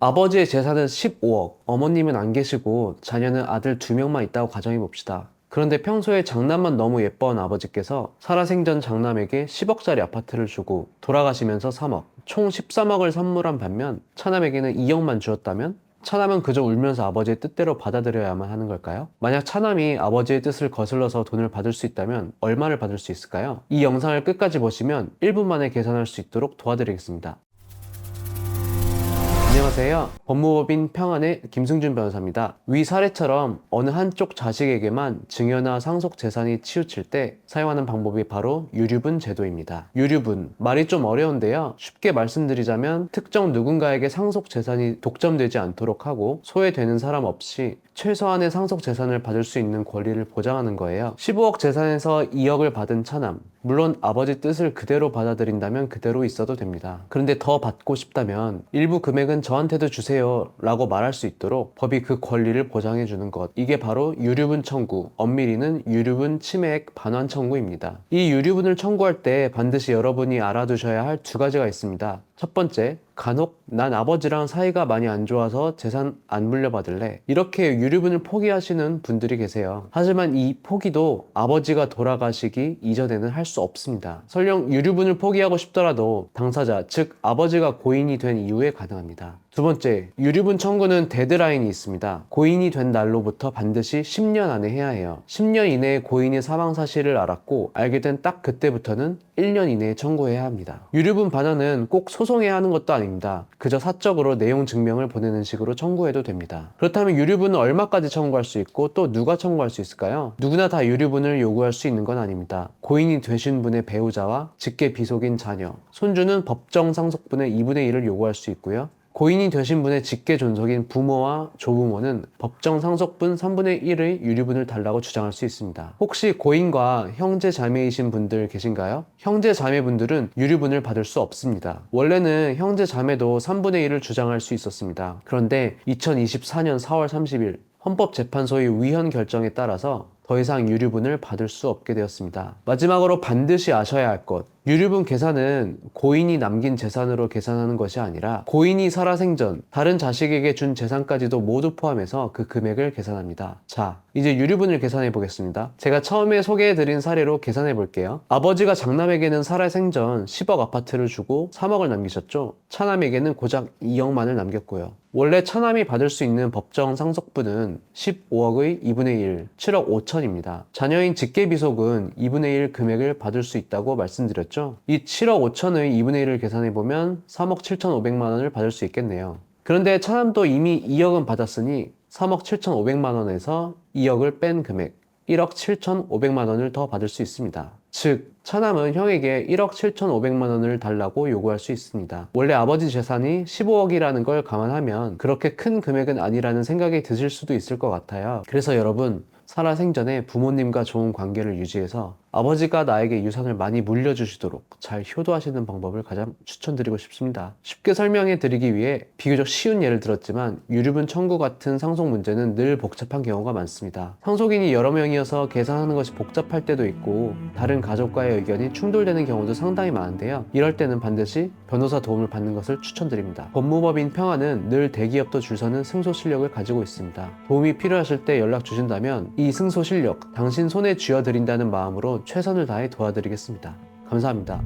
아버지의 재산은 15억, 어머님은 안 계시고 자녀는 아들 2명만 있다고 가정해 봅시다. 그런데 평소에 장남만 너무 예뻐한 아버지께서 살아생전 장남에게 10억짜리 아파트를 주고 돌아가시면서 3억, 총 13억을 선물한 반면 차남에게는 2억만 주었다면 차남은 그저 울면서 아버지의 뜻대로 받아들여야만 하는 걸까요? 만약 차남이 아버지의 뜻을 거슬러서 돈을 받을 수 있다면 얼마를 받을 수 있을까요? 이 영상을 끝까지 보시면 1분 만에 계산할 수 있도록 도와드리겠습니다. 안녕하세요. 법무법인 평안의 김승준 변호사입니다. 위 사례처럼 어느 한쪽 자식에게만 증여나 상속 재산이 치우칠 때 사용하는 방법이 바로 유류분 제도입니다. 유류분, 말이 좀 어려운데요. 쉽게 말씀드리자면 특정 누군가에게 상속 재산이 독점되지 않도록 하고 소외되는 사람 없이 최소한의 상속 재산을 받을 수 있는 권리를 보장하는 거예요. 15억 재산에서 2억을 받은 차남, 물론 아버지 뜻을 그대로 받아들인다면 그대로 있어도 됩니다. 그런데 더 받고 싶다면 일부 금액은 저한테도 주세요 라고 말할 수 있도록 법이 그 권리를 보장해 주는 것, 이게 바로 유류분 청구, 엄밀히는 유류분 침해액 반환 청구입니다. 이 유류분을 청구할 때 반드시 여러분이 알아두셔야 할 2가지가 있습니다. 첫 번째, 간혹 난 아버지랑 사이가 많이 안 좋아서 재산 안 물려받을래, 이렇게 유류분을 포기하시는 분들이 계세요. 하지만 이 포기도 아버지가 돌아가시기 이전에는 할 수 없습니다. 설령 유류분을 포기하고 싶더라도 당사자, 즉 아버지가 고인이 된 이후에 가능합니다. 두 번째, 유류분 청구는 데드라인이 있습니다. 고인이 된 날로부터 반드시 10년 안에 해야 해요. 10년 이내에 고인의 사망 사실을 알았고 알게 된 딱 그때부터는 1년 이내에 청구해야 합니다. 유류분 반환은 꼭 소송해야 하는 것도 아닙니다. 그저 사적으로 내용 증명을 보내는 식으로 청구해도 됩니다. 그렇다면 유류분은 얼마까지 청구할 수 있고 또 누가 청구할 수 있을까요? 누구나 다 유류분을 요구할 수 있는 건 아닙니다. 고인이 되신 분의 배우자와 직계 비속인 자녀, 손주는 법정 상속분의 2분의 1을 요구할 수 있고요. 고인이 되신 분의 직계 존속인 부모와 조부모는 법정 상속분 3분의 1의 유류분을 달라고 주장할 수 있습니다. 혹시 고인과 형제 자매이신 분들 계신가요? 형제 자매분들은 유류분을 받을 수 없습니다. 원래는 형제 자매도 3분의 1을 주장할 수 있었습니다. 그런데 2024년 4월 30일 헌법재판소의 위헌 결정에 따라서 더 이상 유류분을 받을 수 없게 되었습니다. 마지막으로 반드시 아셔야 할 것, 유류분 계산은 고인이 남긴 재산으로 계산하는 것이 아니라 고인이 살아생전 다른 자식에게 준 재산까지도 모두 포함해서 그 금액을 계산합니다. 자, 이제 유류분을 계산해 보겠습니다. 제가 처음에 소개해드린 사례로 계산해 볼게요. 아버지가 장남에게는 살아생전 10억 아파트를 주고 3억을 남기셨죠. 차남에게는 고작 2억만을 남겼고요. 원래 차남이 받을 수 있는 법정 상속분은 15억의 2분의 1, 7억 5천입니다. 자녀인 직계비속은 2분의 1 금액을 받을 수 있다고 말씀드렸죠. 이 7억 5천의 2분의 1을 계산해보면 3억 7천5백만 원을 받을 수 있겠네요. 그런데 차남도 이미 2억은 받았으니 3억 7천5백만 원에서 2억을 뺀 금액 1억 7천5백만 원을 더 받을 수 있습니다. 즉, 차남은 형에게 1억 7천5백만 원을 달라고 요구할 수 있습니다. 원래 아버지 재산이 15억이라는 걸 감안하면 그렇게 큰 금액은 아니라는 생각이 드실 수도 있을 것 같아요. 그래서 여러분, 살아생전에 부모님과 좋은 관계를 유지해서 아버지가 나에게 유산을 많이 물려주시도록 잘 효도하시는 방법을 가장 추천드리고 싶습니다. 쉽게 설명해 드리기 위해 비교적 쉬운 예를 들었지만 유류분 청구 같은 상속 문제는 늘 복잡한 경우가 많습니다. 상속인이 여러 명이어서 계산하는 것이 복잡할 때도 있고 다른 가족과의 의견이 충돌되는 경우도 상당히 많은데요. 이럴 때는 반드시 변호사 도움을 받는 것을 추천드립니다. 법무법인 평안은 늘 대기업도 줄 서는 승소 실력을 가지고 있습니다. 도움이 필요하실 때 연락 주신다면 이 승소 실력 당신 손에 쥐어드린다는 마음으로 최선을 다해 도와드리겠습니다. 감사합니다.